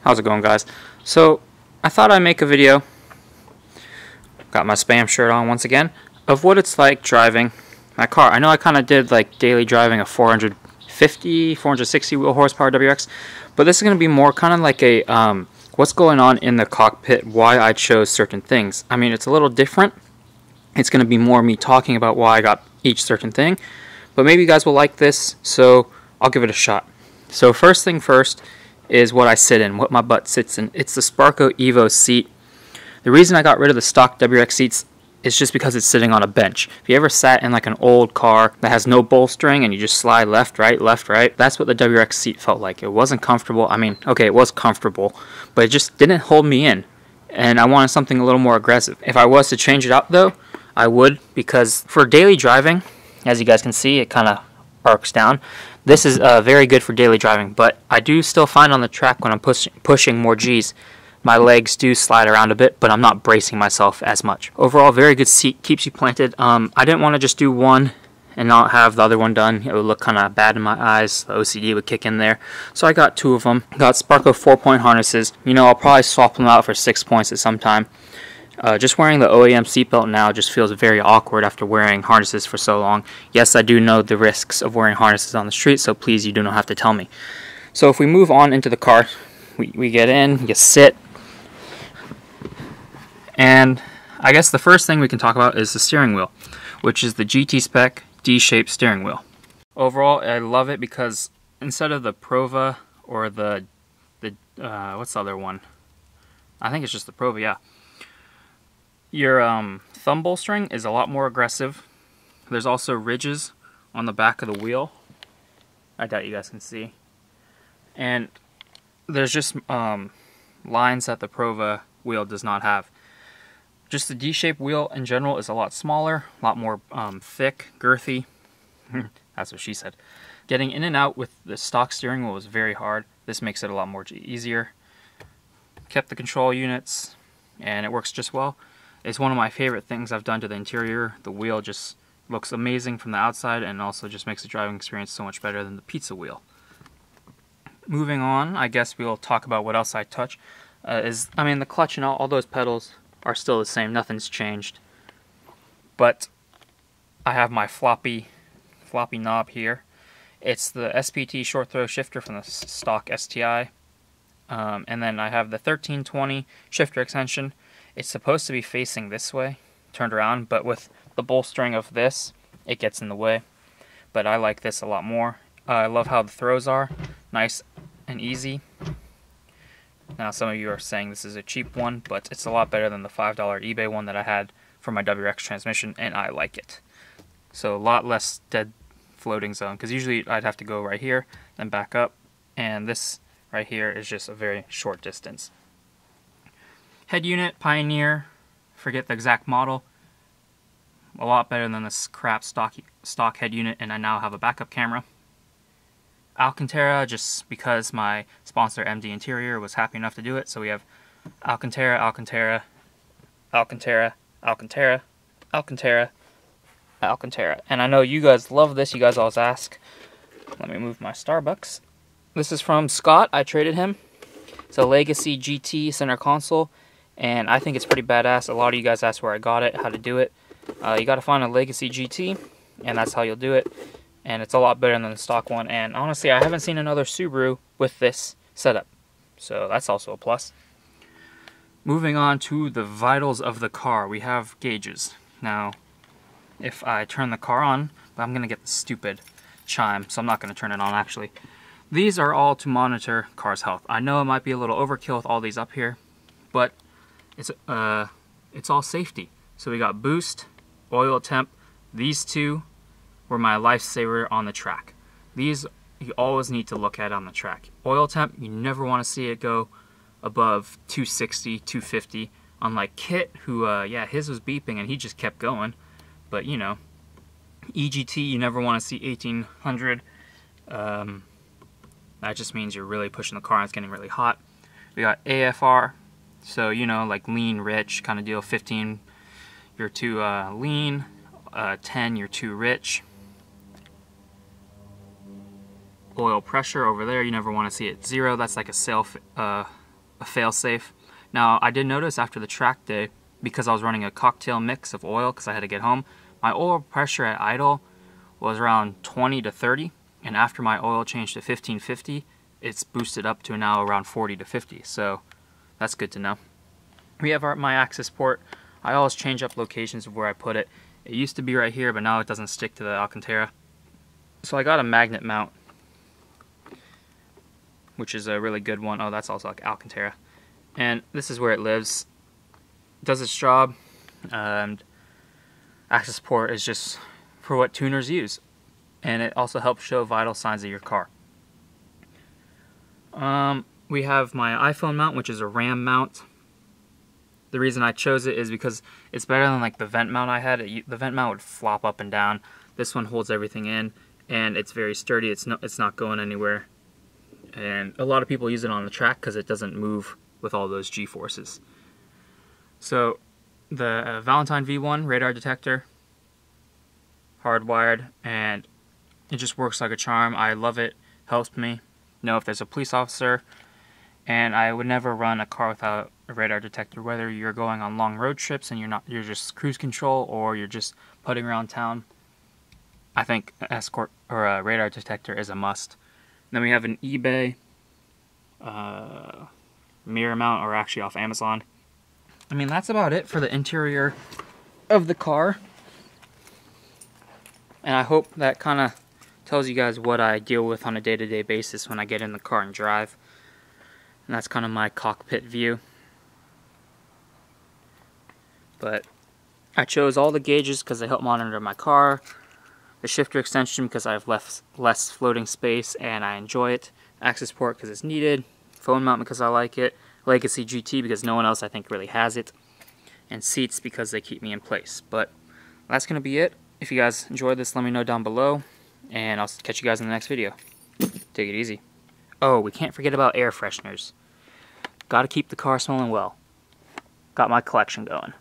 How's it going, guys? So I thought I'd make a video, got my spam shirt on once again, of what it's like driving my car. I know I kind of did like daily driving a 460 wheel horsepower WRX, but this is going to be more kind of like a what's going on in the cockpit, why I chose certain things. I mean, it's a little different. It's going to be more me talking about why I got each certain thing, but maybe you guys will like this, so I'll give it a shot. So first thing first is what I sit in, what my butt sits in. It's the Sparco Evo seat. The reason I got rid of the stock WRX seats is just because it's sitting on a bench. If you ever sat in like an old car that has no bolstering and you just slide left, right, that's what the WRX seat felt like. It wasn't comfortable. I mean, okay, it was comfortable, but it just didn't hold me in, and I wanted something a little more aggressive. If I was to change it out though, I would, because for daily driving, as you guys can see, it kind of arcs down. This is very good for daily driving, but I do still find on the track when I'm pushing more G's, my legs do slide around a bit, but I'm not bracing myself as much. Overall, very good seat, keeps you planted. I didn't want to just do one and not have the other one done. It would look kind of bad in my eyes. The OCD would kick in there. So I got two of them. Got Sparco 4-point harnesses. You know, I'll probably swap them out for 6 points at some time. Just wearing the OEM seatbelt now just feels very awkward after wearing harnesses for so long. Yes, I do know the risks of wearing harnesses on the street, so please, you do not have to tell me. So if we move on into the car, we get in, you sit, and I guess the first thing we can talk about is the steering wheel, which is the GT spec D-shaped steering wheel. Overall, I love it because instead of the Prova or the what's the other one? I think it's just the Prova, yeah. Your thumb bolstering is a lot more aggressive. There's also ridges on the back of the wheel. I doubt you guys can see. And there's just lines that the Prova wheel does not have. Just the D-shaped wheel in general is a lot smaller, a lot more thick, girthy. That's what she said. Getting in and out with the stock steering wheel was very hard. This makes it a lot more easier. Kept the control units, and it works just well. It's one of my favorite things I've done to the interior. The wheel just looks amazing from the outside and also just makes the driving experience so much better than the pizza wheel. Moving on, I guess we'll talk about what else I touch. I mean, the clutch and all those pedals are still the same. Nothing's changed. But I have my floppy knob here. It's the SPT short throw shifter from the stock STI. And then I have the 1320 shifter extension. It's supposed to be facing this way, turned around, but with the bolstering of this, it gets in the way. But I like this a lot more. I love how the throws are, nice and easy. Now some of you are saying this is a cheap one, but it's a lot better than the $5 eBay one that I had for my WRX transmission, and I like it. So a lot less dead floating zone, because usually I'd have to go right here, then back up, and this right here is just a very short distance. Head unit, Pioneer, forget the exact model. A lot better than this crap stock head unit, and I now have a backup camera. Alcantara, just because my sponsor MD Interior was happy enough to do it, so we have Alcantara, Alcantara, Alcantara, Alcantara, Alcantara, Alcantara. And I know you guys love this, you guys always ask. Let me move my Starbucks. This is from Scott, I traded him. It's a Legacy GT center console, and I think it's pretty badass. A lot of you guys asked where I got it, how to do it. You got to find a Legacy GT, and that's how you'll do it. And it's a lot better than the stock one. And honestly, I haven't seen another Subaru with this setup, so that's also a plus. Moving on to the vitals of the car, we have gauges. Now, if I turn the car on, but I'm going to get the stupid chime, so I'm not going to turn it on actually. These are all to monitor car's health. I know it might be a little overkill with all these up here, but it's all safety. So we got boost, oil temp. These two were my lifesaver on the track. These you always need to look at on the track. Oil temp, you never want to see it go above 260, 250. Unlike Kit, who, yeah, his was beeping and he just kept going. But, you know, EGT, you never want to see 1800. That just means you're really pushing the car and it's getting really hot. We got AFR, so, you know, like lean, rich kind of deal. 15, you're too lean. 10, you're too rich. Oil pressure over there, you never want to see it 0. That's like a a fail-safe. Now, I did notice after the track day, because I was running a cocktail mix of oil because I had to get home, my oil pressure at idle was around 20 to 30, and after my oil changed to 1550, it's boosted up to now around 40 to 50, so that's good to know. We have my access port. I always change up locations of where I put it. It used to be right here, but now it doesn't stick to the Alcantara. So I got a magnet mount, which is a really good one. Oh, that's also like Alcantara. And this is where it lives. It does its job, and access port is just for what tuners use. And it also helps show vital signs of your car. We have my iPhone mount, which is a RAM mount. The reason I chose it is because it's better than like the vent mount I had. The vent mount would flop up and down. This one holds everything in, and it's very sturdy. It's not going anywhere. And a lot of people use it on the track because it doesn't move with all those G-forces. So the Valentine V1 radar detector, hardwired, and it just works like a charm. I love it. Helps me know if there's a police officer. And I would never run a car without a radar detector, whether you're going on long road trips and you're just cruise control, or you're just putting around town. I think an escort or a radar detector is a must. Then we have an eBay mirror mount, or actually off Amazon. I mean, that's about it for the interior of the car. And I hope that kind of tells you guys what I deal with on a day-to-day basis when I get in the car and drive. And that's kind of my cockpit view. But I chose all the gauges because they help monitor my car. The shifter extension because I have less floating space and I enjoy it. Access port because it's needed. Phone mount because I like it. Legacy GT because no one else I think really has it. And seats because they keep me in place. But that's going to be it. If you guys enjoyed this, let me know down below. And I'll catch you guys in the next video. Take it easy. Oh, we can't forget about air fresheners. Gotta keep the car smelling well. Got my collection going.